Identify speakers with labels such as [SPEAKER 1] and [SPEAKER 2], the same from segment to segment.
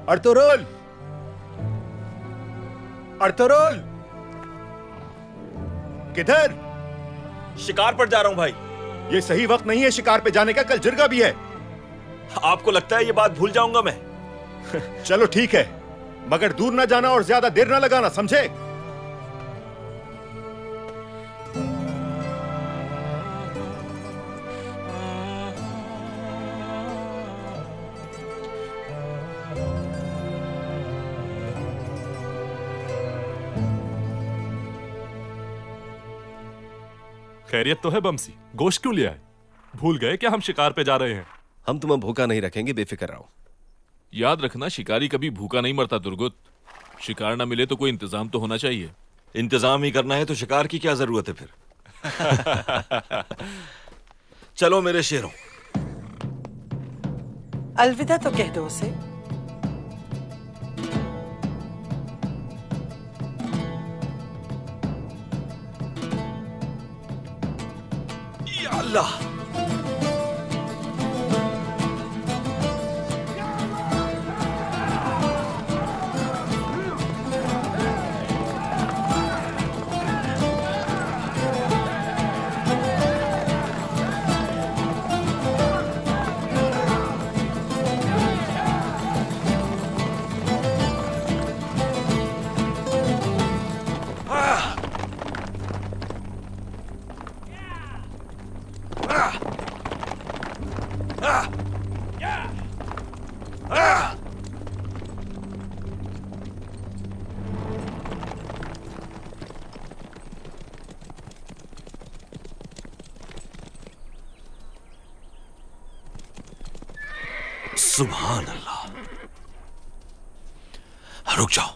[SPEAKER 1] Ertugrul! Ertugrul! किधर?
[SPEAKER 2] शिकार पर जा रहा हूं भाई।
[SPEAKER 1] ये सही वक्त नहीं है शिकार पे जाने का, कल जिरगा भी है।
[SPEAKER 2] आपको लगता है ये बात भूल जाऊंगा मैं?
[SPEAKER 1] चलो ठीक है, मगर दूर ना जाना और ज्यादा देर ना लगाना, समझे?
[SPEAKER 3] खैरियत तो है बमसी? गोश्त क्यों लिया है? भूल गए क्या हम शिकार पे जा रहे हैं?
[SPEAKER 4] हम तुम्हें भूखा नहीं रखेंगे, बेफिक्र रहो।
[SPEAKER 3] याद रखना, शिकारी कभी भूखा नहीं मरता दुर्गुत। शिकार ना मिले तो कोई इंतजाम तो होना चाहिए।
[SPEAKER 2] इंतजाम ही करना है तो शिकार की क्या जरूरत है फिर? चलो मेरे शेरों।
[SPEAKER 5] अलविदा तो कह दो उसे।
[SPEAKER 2] या अल्लाह! सुभान अल्लाह! रुक जाओ।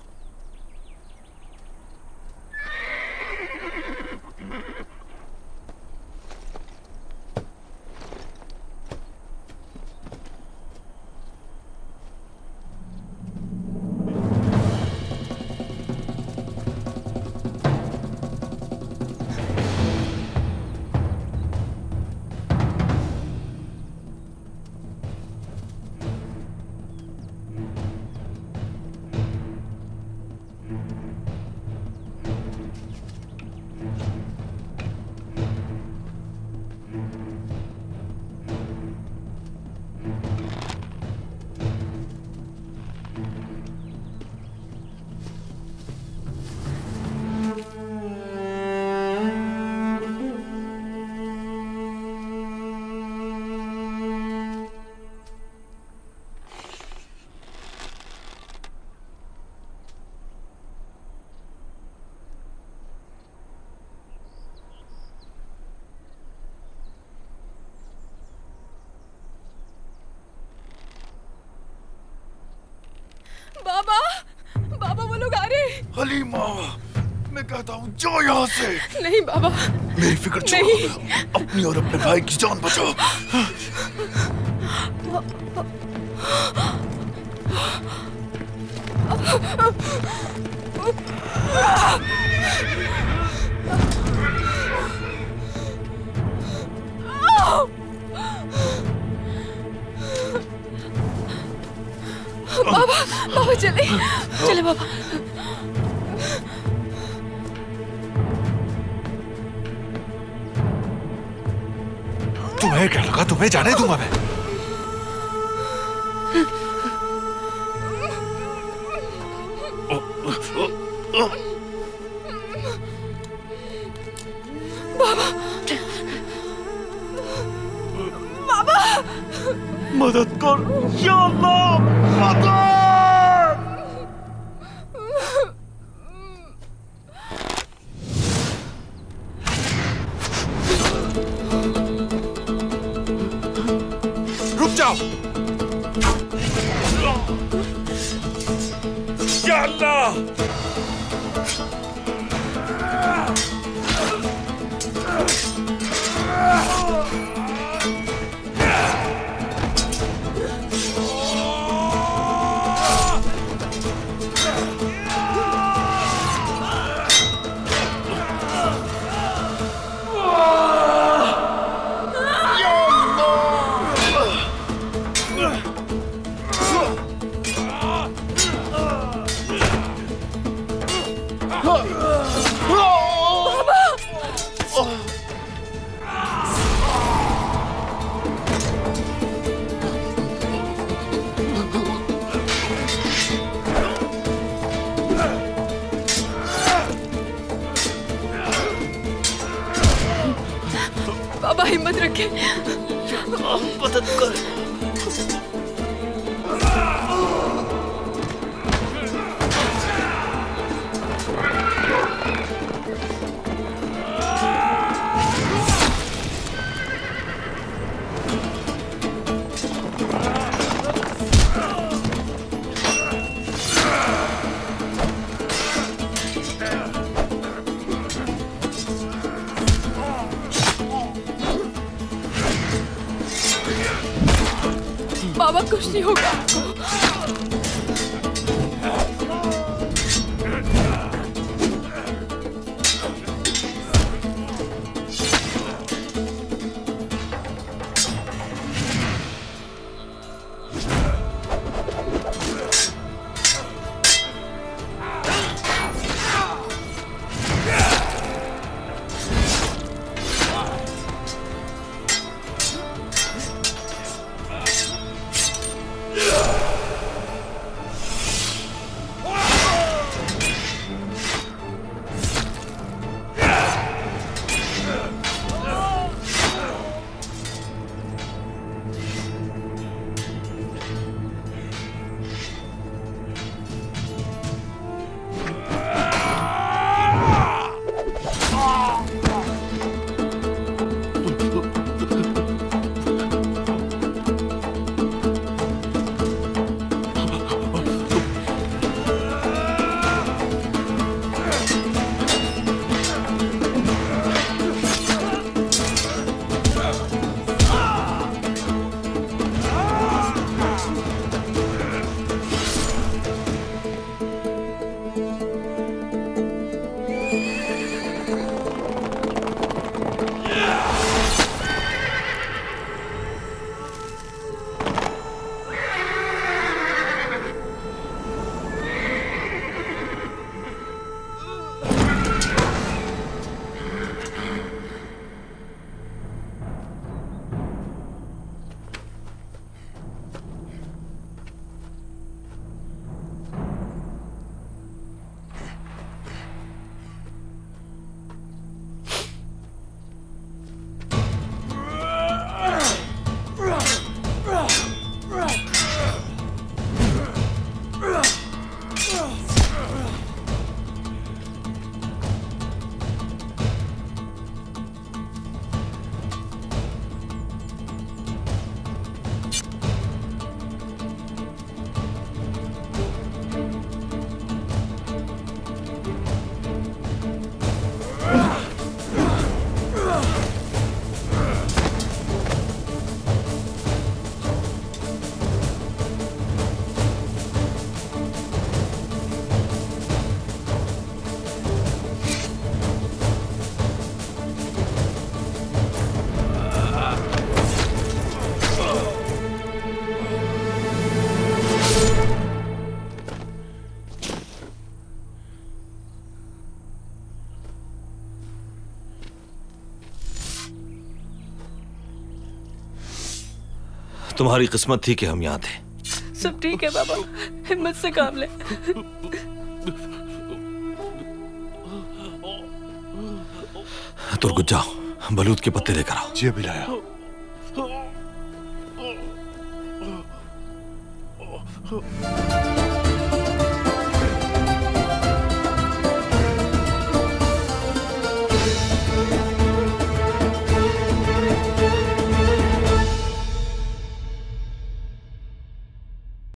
[SPEAKER 6] बाबा, बाबा वो लोग आ रहे हैं।
[SPEAKER 7] हलीमा, मैं कहता हूँ जाओ यहाँ से।
[SPEAKER 6] नहीं बाबा,
[SPEAKER 7] मेरी फिक्र छोड़ो, अपनी और अपने भाई की जान बचाओ।
[SPEAKER 6] बाबा, बाबा चले, चले बाबा।
[SPEAKER 7] तुम्हें क्या लगा तुम्हें जाने दूंगा मैं?
[SPEAKER 6] बाबा, बाबा,
[SPEAKER 7] मदद कर या अल्लाह, मदद!
[SPEAKER 2] रुक जाओ! या अल्लाह!
[SPEAKER 6] बाबा हिम्मत रखें।
[SPEAKER 7] मदद कर।
[SPEAKER 6] बाबा कुछ नहीं होगा आपको।
[SPEAKER 2] तुम्हारी किस्मत थी कि हम यहाँ थे।
[SPEAKER 6] सब ठीक है बाबा, हिम्मत से काम ले।
[SPEAKER 2] तुर्गुत जाओ, बलूत के पत्ते लेकर आओ।
[SPEAKER 7] जी अभी लाया।